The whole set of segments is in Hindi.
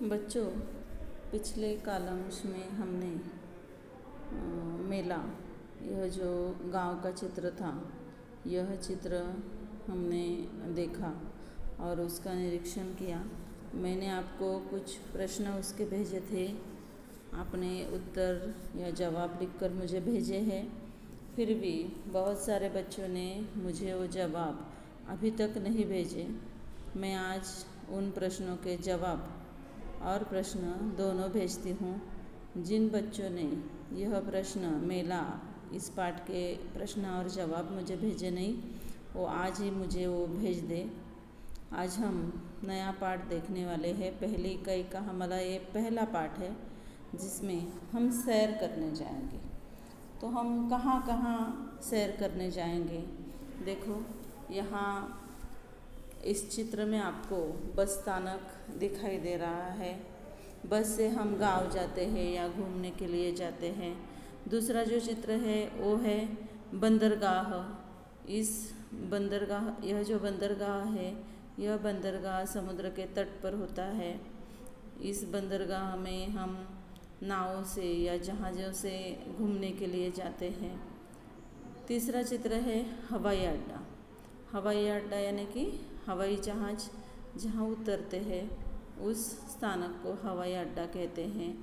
बच्चों, पिछले कॉलम्स में हमने मेला, यह जो गांव का चित्र था, यह चित्र हमने देखा और उसका निरीक्षण किया। मैंने आपको कुछ प्रश्न उसके भेजे थे, आपने उत्तर या जवाब लिखकर मुझे भेजे हैं। फिर भी बहुत सारे बच्चों ने मुझे वो जवाब अभी तक नहीं भेजे। मैं आज उन प्रश्नों के जवाब और प्रश्न दोनों भेजती हूँ। जिन बच्चों ने यह प्रश्न मेला इस पाठ के प्रश्न और जवाब मुझे भेजे नहीं, वो आज ही मुझे वो भेज दे। आज हम नया पाठ देखने वाले हैं। पहली इकाई का हमारा ये पहला पाठ है जिसमें हम सैर करने जाएंगे। तो हम कहाँ कहाँ सैर करने जाएंगे? देखो, यहाँ इस चित्र में आपको बस स्थानक दिखाई दे रहा है। बस से हम गांव जाते हैं या घूमने के लिए जाते हैं। दूसरा जो चित्र है वो है बंदरगाह। इस बंदरगाह, यह जो बंदरगाह है, यह बंदरगाह समुद्र के तट पर होता है। इस बंदरगाह में हम नावों से या जहाज़ों से घूमने के लिए जाते हैं। तीसरा चित्र है हवाई अड्डा। हवाई अड्डा यानी कि हवाई जहाज़ जहाँ उतरते हैं उस स्थानक को हवाई अड्डा कहते हैं।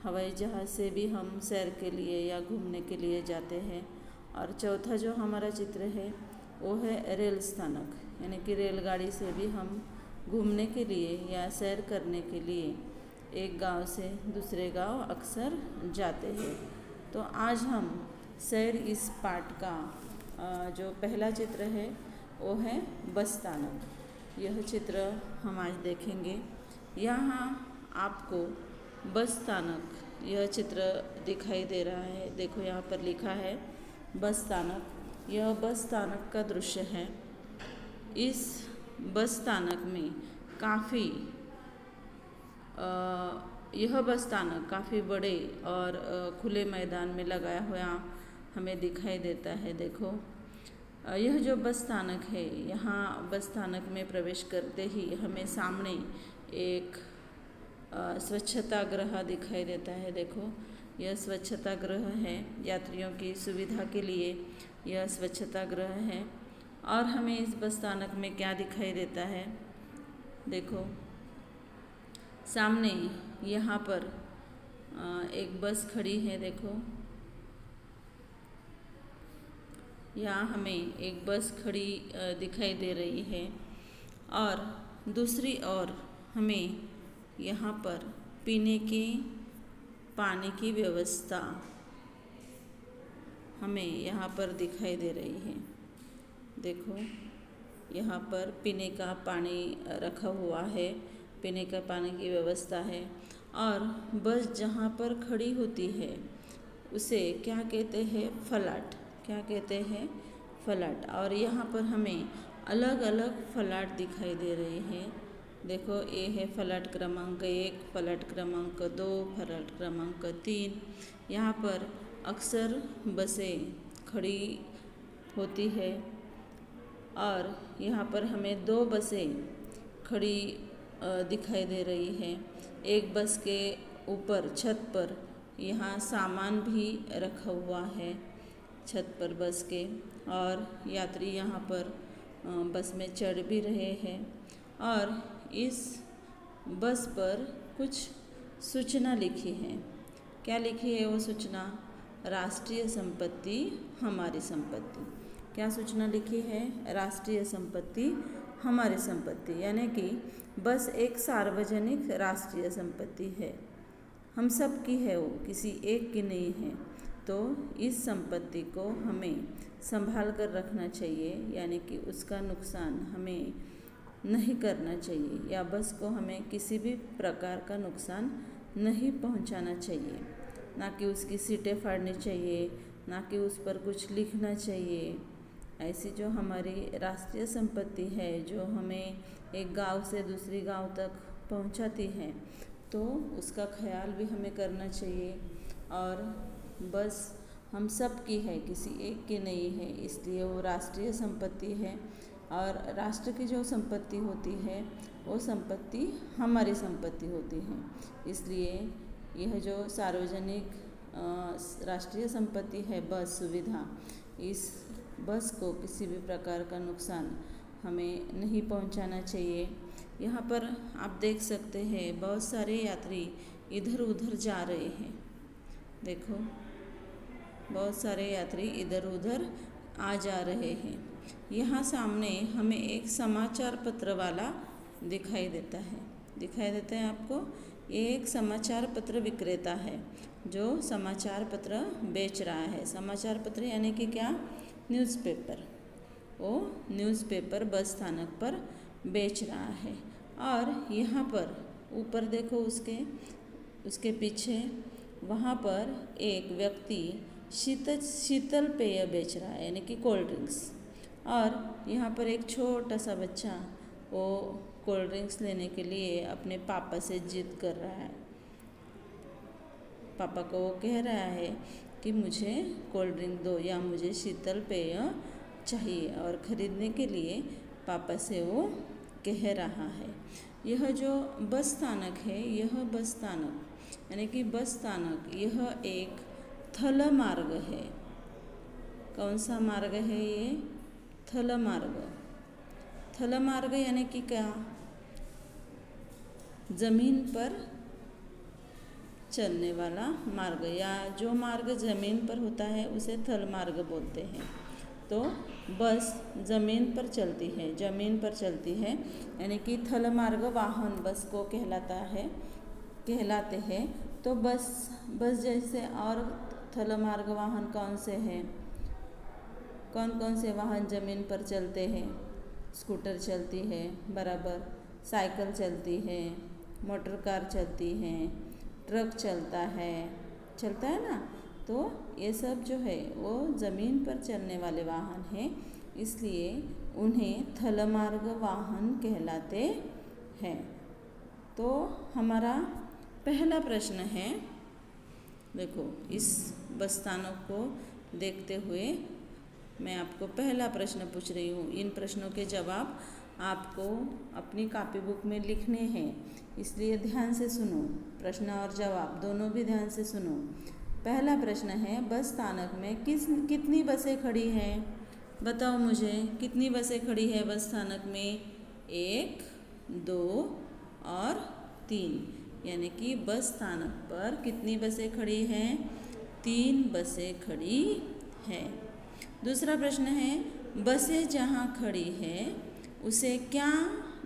हवाई जहाज़ से भी हम सैर के लिए या घूमने के लिए जाते हैं। और चौथा जो हमारा चित्र है वो है रेल स्थानक, यानी कि रेलगाड़ी से भी हम घूमने के लिए या सैर करने के लिए एक गांव से दूसरे गांव अक्सर जाते हैं। तो आज हम सैर इस पाठ का जो पहला चित्र है वो है बस स्थानक। यह चित्र हम आज देखेंगे। यहाँ आपको बस स्थानक यह चित्र दिखाई दे रहा है। देखो, यहाँ पर लिखा है बस स्थानक। यह बस स्थानक का दृश्य है। इस बस स्थानक में यह बस स्थानक काफ़ी बड़े और खुले मैदान में लगाया हुआ हमें दिखाई देता है। देखो, यह जो बस स्थानक है, यहाँ बस स्थानक में प्रवेश करते ही हमें सामने एक स्वच्छता गृह दिखाई देता है। देखो, यह स्वच्छता गृह है। यात्रियों की सुविधा के लिए यह स्वच्छता गृह है। और हमें इस बस स्थानक में क्या दिखाई देता है? देखो, सामने यहाँ पर एक बस खड़ी है। देखो, यहाँ हमें एक बस खड़ी दिखाई दे रही है और दूसरी ओर हमें यहाँ पर पीने के पानी की व्यवस्था हमें यहाँ पर दिखाई दे रही है। देखो, यहाँ पर पीने का पानी रखा हुआ है, पीने का पानी की व्यवस्था है। और बस जहाँ पर खड़ी होती है उसे क्या कहते हैं? फलाट। क्या कहते हैं? फलाट। और यहाँ पर हमें अलग अलग फलाट दिखाई दे रहे हैं। देखो, ये है फलाट क्रमांक 1, फलाट क्रमांक 2, फलाट क्रमांक 3। यहाँ पर अक्सर बसें खड़ी होती है और यहाँ पर हमें 2 बसें खड़ी दिखाई दे रही है। एक बस के ऊपर छत पर यहाँ सामान भी रखा हुआ है, छत पर बस के, और यात्री यहाँ पर बस में चढ़ भी रहे हैं। और इस बस पर कुछ सूचना लिखी है। क्या लिखी है वो सूचना? राष्ट्रीय संपत्ति हमारी संपत्ति। क्या सूचना लिखी है? राष्ट्रीय संपत्ति हमारी संपत्ति, यानी कि बस एक सार्वजनिक राष्ट्रीय संपत्ति है, हम सब की है, वो किसी एक की नहीं है। तो इस संपत्ति को हमें संभाल कर रखना चाहिए, यानी कि उसका नुकसान हमें नहीं करना चाहिए या बस को हमें किसी भी प्रकार का नुकसान नहीं पहुंचाना चाहिए। ना कि उसकी सीटें फाड़नी चाहिए, ना कि उस पर कुछ लिखना चाहिए। ऐसी जो हमारी राष्ट्रीय संपत्ति है, जो हमें एक गांव से दूसरी गांव तक पहुंचाती है, तो उसका ख्याल भी हमें करना चाहिए। और बस हम सब की है, किसी एक की नहीं है, इसलिए वो राष्ट्रीय संपत्ति है। और राष्ट्र की जो संपत्ति होती है वो संपत्ति हमारी संपत्ति होती है। इसलिए यह जो सार्वजनिक राष्ट्रीय संपत्ति है बस सुविधा, इस बस को किसी भी प्रकार का नुकसान हमें नहीं पहुंचाना चाहिए। यहाँ पर आप देख सकते हैं बहुत सारे यात्री इधर उधर जा रहे हैं। देखो बहुत सारे यात्री इधर उधर आ जा रहे हैं। यहाँ सामने हमें एक समाचार पत्र वाला दिखाई देता है आपको। ये एक समाचार पत्र विक्रेता है जो समाचार पत्र बेच रहा है। समाचार पत्र यानी कि क्या, न्यूज़पेपर। वो न्यूज़पेपर बस स्थानक पर बेच रहा है। और यहाँ पर ऊपर देखो उसके पीछे वहाँ पर एक व्यक्ति शीतल पेय बेच रहा है यानी कि कोल्ड ड्रिंक्स। और यहाँ पर एक छोटा सा बच्चा वो कोल्ड ड्रिंक्स लेने के लिए अपने पापा से जिद कर रहा है। पापा को वो कह रहा है कि मुझे कोल्ड ड्रिंक दो या मुझे शीतल पेय चाहिए, और ख़रीदने के लिए पापा से वो कह रहा है। यह जो बस स्थानक है, यह बस स्थानक यानी कि बस स्थानक यह एक थल मार्ग है। कौन सा मार्ग है ये? थल मार्ग। थल मार्ग यानी कि क्या, ज़मीन पर चलने वाला मार्ग, या जो मार्ग ज़मीन पर होता है उसे थल मार्ग बोलते हैं। तो बस ज़मीन पर चलती है यानी कि थल मार्ग वाहन बस को कहलाते हैं। तो बस जैसे और थल मार्ग वाहन कौन से हैं? कौन से वाहन ज़मीन पर चलते हैं? स्कूटर चलती है बराबर, साइकिल चलती है, मोटर कार चलती है, ट्रक चलता है ना। तो ये सब जो है वो ज़मीन पर चलने वाले वाहन हैं, इसलिए उन्हें थल मार्ग वाहन कहलाते हैं। तो हमारा पहला प्रश्न है, देखो इस बस स्थानक को देखते हुए मैं आपको पहला प्रश्न पूछ रही हूँ। इन प्रश्नों के जवाब आपको अपनी कॉपी बुक में लिखने हैं, इसलिए ध्यान से सुनो। प्रश्न और जवाब दोनों भी ध्यान से सुनो। पहला प्रश्न है, बस स्थानक में कितनी बसें खड़ी हैं? बताओ मुझे, कितनी बसें खड़ी है बस स्थानक में? 1, 2 और 3, यानी कि बस स्थानक पर कितनी बसें खड़ी हैं? 3 बसें खड़ी हैं। दूसरा प्रश्न है, बसें जहाँ खड़ी है उसे क्या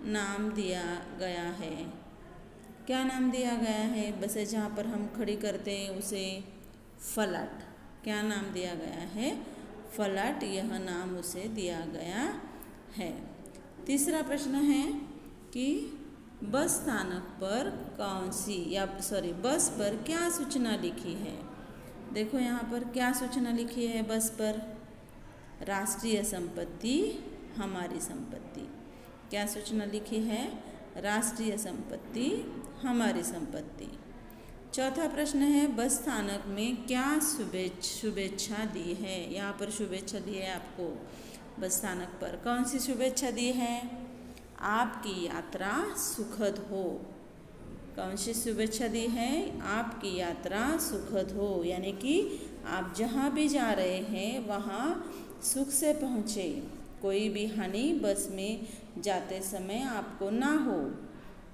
नाम दिया गया है? क्या नाम दिया गया है? बसें जहाँ पर हम खड़ी करते हैं उसे फलाट। क्या नाम दिया गया है? फलाट, यह नाम उसे दिया गया है। तीसरा प्रश्न है कि बस स्थानक पर बस पर क्या सूचना लिखी है? देखो यहाँ पर क्या सूचना लिखी है बस पर? राष्ट्रीय संपत्ति हमारी संपत्ति। क्या सूचना लिखी है? राष्ट्रीय संपत्ति हमारी संपत्ति। चौथा प्रश्न है, बस स्थानक में क्या शुभेच्छा दी है? यहाँ पर शुभेच्छा दी है आपको बस स्थानक पर। कौन सी शुभेच्छा दी है? आपकी यात्रा सुखद हो। कौन सी शुभेच्छा दी है? आपकी यात्रा सुखद हो, यानी कि आप जहाँ भी जा रहे हैं वहाँ सुख से पहुँचे, कोई भी हानि बस में जाते समय आपको ना हो।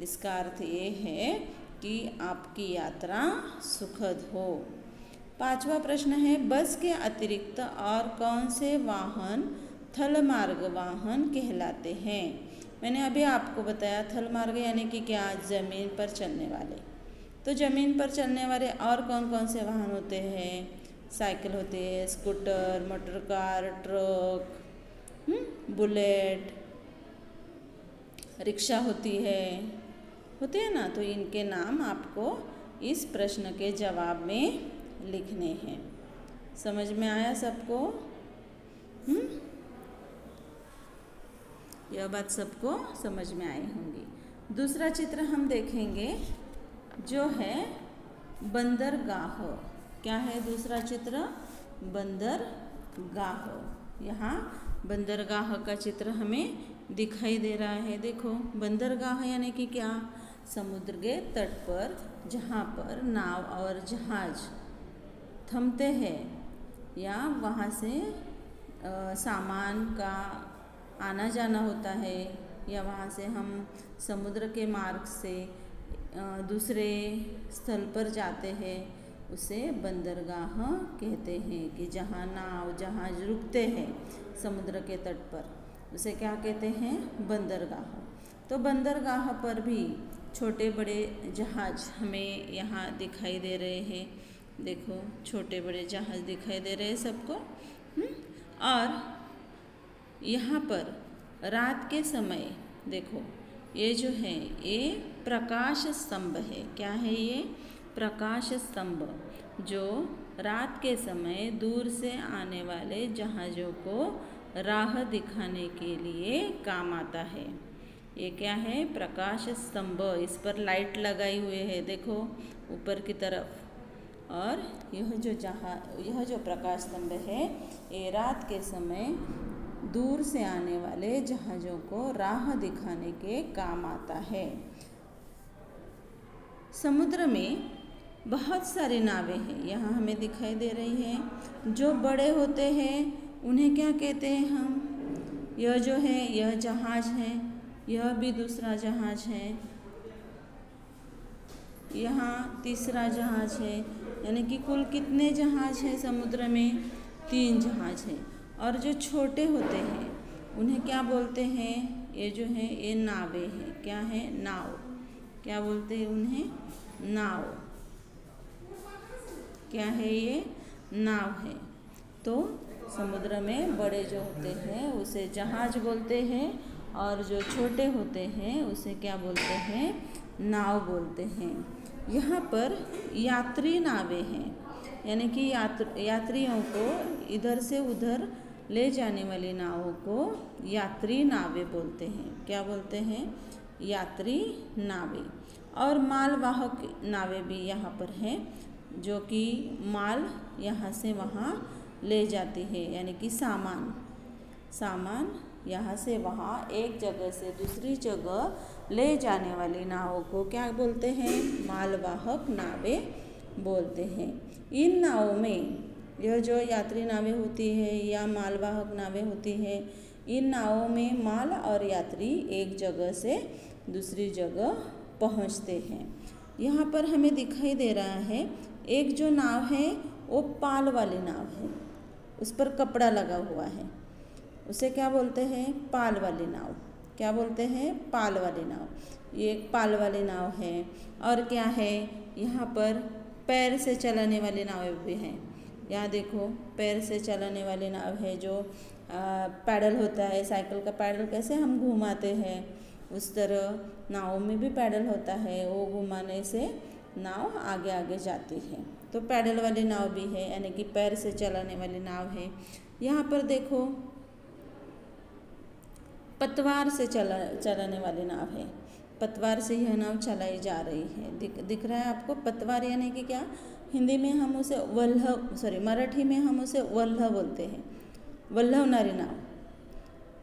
इसका अर्थ ये है कि आपकी यात्रा सुखद हो। पांचवा प्रश्न है, बस के अतिरिक्त और कौन से वाहन थल मार्ग वाहन कहलाते हैं? मैंने अभी आपको बताया थल मार्ग यानी कि क्या, ज़मीन पर चलने वाले। तो ज़मीन पर चलने वाले और कौन से वाहन होते हैं? साइकिल होती है, scooter, motor car, truck, bullet, rickshaw होती है ना। तो इनके नाम आपको इस प्रश्न के जवाब में लिखने हैं। समझ में आया सबको? यह बात सबको समझ में आई होंगी। दूसरा चित्र हम देखेंगे जो है बंदरगाह। क्या है दूसरा चित्र? बंदरगाह। यहाँ बंदरगाह का चित्र हमें दिखाई दे रहा है। देखो बंदरगाह यानी कि क्या, समुद्र के तट पर जहाँ पर नाव और जहाज थमते हैं या वहाँ से सामान का आना जाना होता है, या वहाँ से हम समुद्र के मार्ग से दूसरे स्थल पर जाते हैं, उसे बंदरगाह कहते हैं। कि जहाँ नाव जहाज रुकते हैं समुद्र के तट पर, उसे क्या कहते हैं, बंदरगाह। तो बंदरगाह पर भी छोटे बड़े जहाज हमें यहाँ दिखाई दे रहे हैं। देखो छोटे बड़े जहाज दिखाई दे रहे हैं सबको। और यहाँ पर रात के समय देखो ये जो है ये प्रकाश स्तंभ है। क्या है ये, प्रकाश स्तंभ, जो रात के समय दूर से आने वाले जहाज़ों को राह दिखाने के लिए काम आता है। ये क्या है, प्रकाश स्तंभ। इस पर लाइट लगाई हुई है देखो ऊपर की तरफ। और यह जो प्रकाश स्तंभ है ये रात के समय दूर से आने वाले जहाज़ों को राह दिखाने के काम आता है। समुद्र में बहुत सारी नावें हैं यहाँ हमें दिखाई दे रही हैं। जो बड़े होते हैं उन्हें क्या कहते हैं हम, यह जो है यह जहाज है, यह भी दूसरा जहाज है, यहाँ तीसरा जहाज है। यानी कि कुल कितने जहाज हैं समुद्र में, 3 जहाज हैं। और जो छोटे होते हैं उन्हें क्या बोलते हैं, ये जो है ये नावें हैं। क्या है, नाव। क्या बोलते हैं उन्हें, नाव। क्या है ये, नाव है। तो समुद्र में बड़े जो होते हैं उसे जहाज बोलते हैं, और जो छोटे होते हैं उसे क्या बोलते हैं, नाव बोलते हैं। यहाँ पर यात्री नावें हैं, यानी कि यात्रियों को इधर से उधर ले जाने वाली नावों को यात्री नावें बोलते हैं। क्या बोलते हैं, यात्री नावें। और मालवाहक नावें भी यहाँ पर हैं, जो कि माल यहाँ से वहाँ ले जाती है। यानी कि सामान यहाँ से वहाँ एक जगह से दूसरी जगह ले जाने वाली नावों को क्या बोलते हैं, मालवाहक नावें बोलते हैं। इन नावों में यह जो यात्री नावें होती है या मालवाहक नावें होती है, इन नावों में माल और यात्री एक जगह से दूसरी जगह पहुंचते हैं। यहाँ पर हमें दिखाई दे रहा है एक जो नाव है वो पाल वाली नाव है, उस पर कपड़ा लगा हुआ है, उसे क्या बोलते हैं, पाल वाली नाव। क्या बोलते हैं, पाल वाली नाव। ये एक पाल वाली नाव है। और क्या है, यहाँ पर पैर से चलाने वाली नावें भी हैं। यहाँ देखो पैर से चलाने वाली नाव है, जो पैडल होता है, साइकिल का पैडल कैसे हम घुमाते हैं उस तरह नाव में भी पैडल होता है, वो घुमाने से नाव आगे आगे जाती है। तो पैडल वाली नाव भी है, यानी कि पैर से चलाने वाली नाव है। यहाँ पर देखो पतवार से चलाने वाली नाव है, पतवार से यह नाव चलाई जा रही है। दिख रहा है आपको, पतवार यानी कि क्या, हिंदी में हम उसे मराठी में हम उसे वल्ह बोलते हैं, वल्हवणारी नाव,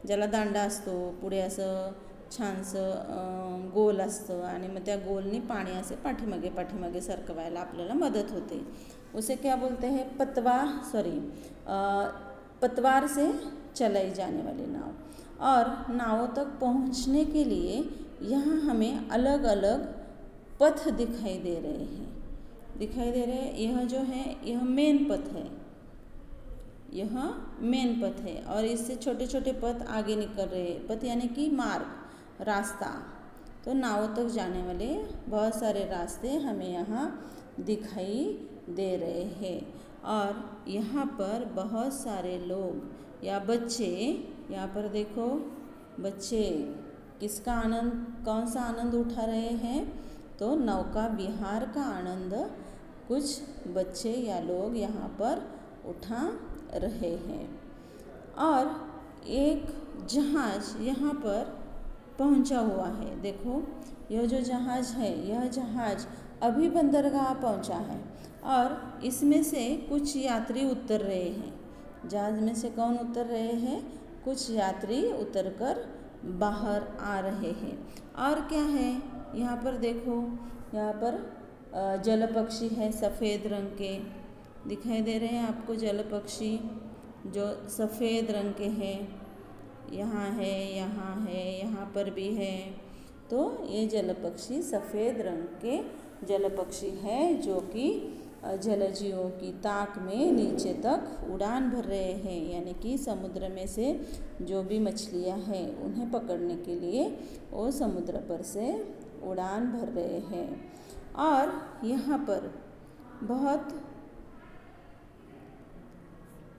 ज्याला दांडा असतो, पुढे असं छानसं गोल असतं आणि मग त्या गोलनी पाणी असे पाठीमागे सरकवायला आपल्याला मदत होते, उसे क्या बोलते हैं, पतवार से चलाई जाने वाली नाव। और नावों तक पहुंचने के लिए यहाँ हमें अलग अलग पथ दिखाई दे रहे हैं। यह जो है यह मेन पथ है, यह मेन पथ है। और इससे छोटे छोटे पथ आगे निकल रहे हैं, पथ यानी कि मार्ग, रास्ता। तो नावों तक जाने वाले बहुत सारे रास्ते हमें यहाँ दिखाई दे रहे हैं। और यहाँ पर बहुत सारे लोग या बच्चे, यहाँ पर देखो बच्चे किसका आनंद, कौन सा आनंद उठा रहे हैं, तो नौका विहार का आनंद कुछ बच्चे या लोग यहाँ पर उठा रहे हैं। और एक जहाज यहाँ पर पहुँचा हुआ है। देखो यह जो जहाज है, यह जहाज अभी बंदरगाह पहुँचा है और इसमें से कुछ यात्री उतर रहे हैं। जहाज में से कौन उतर रहे हैं, कुछ यात्री उतरकर बाहर आ रहे हैं। और क्या है यहाँ पर देखो, यहाँ पर जल पक्षी है सफ़ेद रंग के, दिखाई दे रहे हैं आपको जल पक्षी जो सफ़ेद रंग के हैं। यहाँ है, यहाँ है, यहाँ पर भी है। तो ये जल पक्षी सफ़ेद रंग के जल पक्षी है जो कि जलजीवों की ताक में नीचे तक उड़ान भर रहे हैं, यानी कि समुद्र में से जो भी मछलियाँ हैं उन्हें पकड़ने के लिए वो समुद्र पर से उड़ान भर रहे हैं। और यहाँ पर बहुत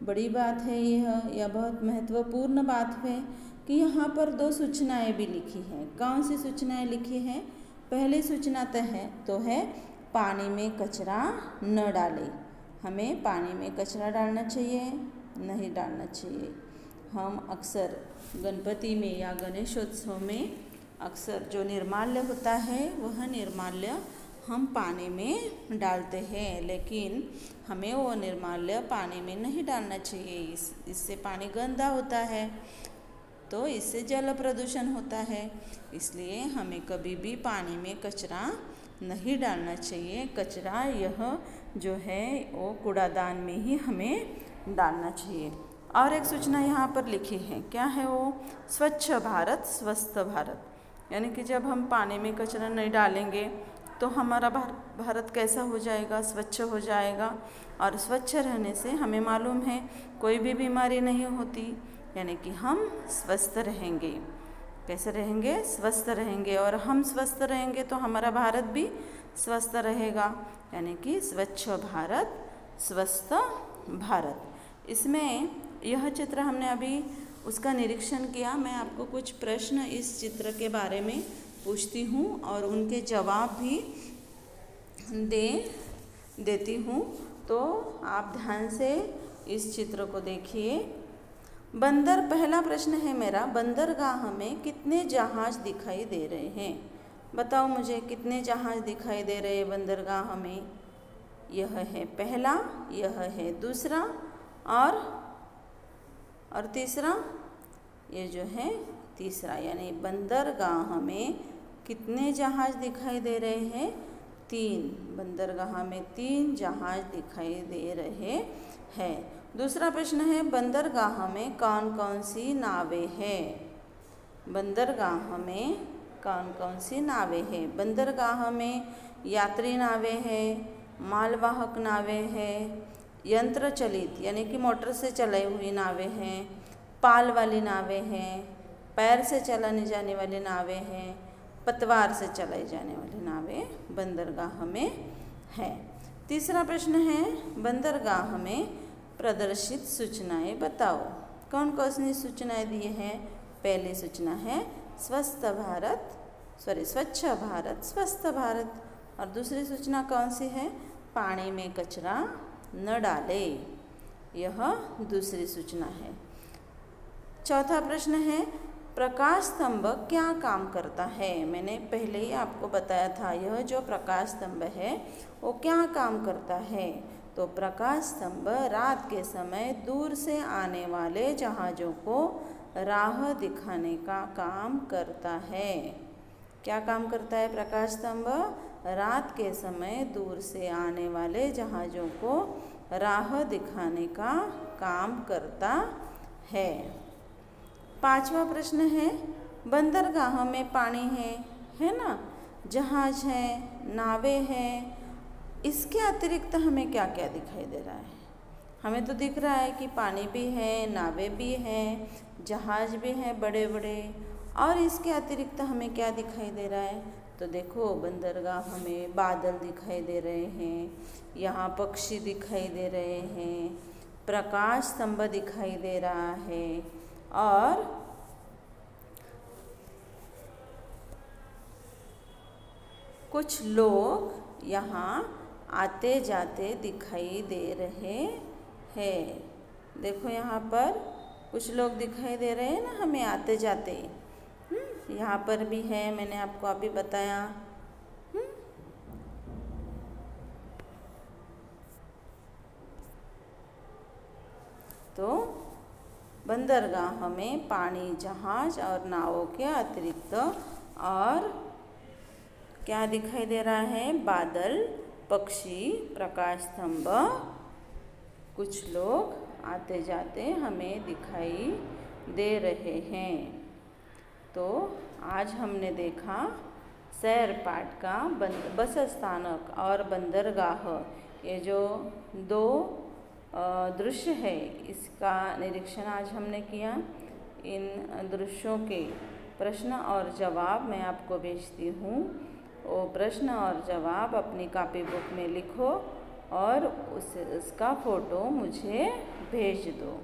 बड़ी बात है यह बहुत महत्वपूर्ण बात है कि यहाँ पर 2 सूचनाएं भी लिखी हैं। कौन सी सूचनाएं लिखी हैं? पहली सूचना तो है पानी में कचरा न डालें। हमें पानी में कचरा डालना चाहिए, नहीं डालना चाहिए। हम अक्सर गणपति में या गणेशोत्सव में अक्सर जो निर्माल्य होता है वह निर्माल्य हम पानी में डालते हैं, लेकिन हमें वो निर्माल्य पानी में नहीं डालना चाहिए। इससे पानी गंदा होता है, तो इससे जल प्रदूषण होता है। इसलिए हमें कभी भी पानी में कचरा नहीं डालना चाहिए। कचरा यह जो है वो कूड़ादान में ही हमें डालना चाहिए। और एक सूचना यहाँ पर लिखी है, क्या है वो? स्वच्छ भारत स्वस्थ भारत। यानी कि जब हम पानी में कचरा नहीं डालेंगे तो हमारा भारत कैसा हो जाएगा? स्वच्छ हो जाएगा। और स्वच्छ रहने से हमें मालूम है कोई भी बीमारी नहीं होती, यानी कि हम स्वस्थ रहेंगे। कैसे रहेंगे? स्वस्थ रहेंगे। और हम स्वस्थ रहेंगे तो हमारा भारत भी स्वस्थ रहेगा, यानी कि स्वच्छ भारत स्वस्थ भारत। इसमें यह चित्र हमने अभी उसका निरीक्षण किया। मैं आपको कुछ प्रश्न इस चित्र के बारे में पूछती हूँ और उनके जवाब भी देती हूँ, तो आप ध्यान से इस चित्र को देखिए। पहला प्रश्न है मेरा, बंदरगाह में कितने जहाज दिखाई दे रहे हैं? बताओ मुझे, कितने जहाज दिखाई दे रहे हैं बंदरगाह में? यह है पहला, यह है दूसरा, और तीसरा, ये जो है तीसरा। यानी बंदरगाह में कितने जहाज दिखाई दे रहे हैं? 3। बंदरगाह में 3 जहाज दिखाई दे रहे हैं। दूसरा प्रश्न है, बंदरगाह में कौन कौन सी नावें हैं? बंदरगाह में कौन कौन सी नावें हैं? बंदरगाह में यात्री नावें हैं, मालवाहक नावें हैं, यंत्र चलित यानी कि मोटर से चलाई हुई नावें हैं, पाल वाली नावें हैं, पैर से चलाने जाने वाली नावें हैं, पतवार से चलाई जाने वाली नावें बंदरगाह में हैं। तीसरा प्रश्न है, बंदरगाह में प्रदर्शित सूचनाएं बताओ। कौन कौन सी सूचनाएं दी हैं? पहली सूचना है स्वच्छ भारत स्वस्थ भारत। और दूसरी सूचना कौन सी है? पानी में कचरा न डाले, यह दूसरी सूचना है। चौथा प्रश्न है, प्रकाश स्तंभ क्या काम करता है? मैंने पहले ही आपको बताया था, यह जो प्रकाश स्तंभ है वो क्या काम करता है? तो प्रकाश स्तंभ रात के समय दूर से आने वाले जहाज़ों को राह दिखाने का काम करता है। क्या काम करता है प्रकाश स्तंभ? रात के समय दूर से आने वाले जहाज़ों को राह दिखाने का काम करता है। पांचवा प्रश्न है, बंदरगाह में पानी है ना, जहाज है, नावें हैं, इसके अतिरिक्त हमें क्या क्या दिखाई दे रहा है? हमें तो दिख रहा है कि पानी भी है, नावें भी हैं, जहाज भी हैं बड़े बड़े, और इसके अतिरिक्त हमें क्या दिखाई दे रहा है? तो देखो, बंदरगाह में बादल दिखाई दे रहे हैं, यहाँ पक्षी दिखाई दे रहे हैं, प्रकाश स्तंभ दिखाई दे रहा है, और कुछ लोग यहाँ आते जाते दिखाई दे रहे हैं। देखो यहाँ पर कुछ लोग दिखाई दे रहे हैं ना हमें आते जाते। यहाँ पर भी है, मैंने आपको अभी बताया। तो बंदरगाह में पानी जहाज और नावों के अतिरिक्त और क्या दिखाई दे रहा है? बादल, पक्षी, प्रकाश स्तंभ, कुछ लोग आते जाते हमें दिखाई दे रहे हैं। तो आज हमने देखा सैर पाठ का बस स्थानक और बंदरगाह, ये जो दो दृश्य है इसका निरीक्षण आज हमने किया। इन दृश्यों के प्रश्न और जवाब मैं आपको भेजती हूँ। वो प्रश्न और जवाब अपनी कॉपी बुक में लिखो और उसका फ़ोटो मुझे भेज दो।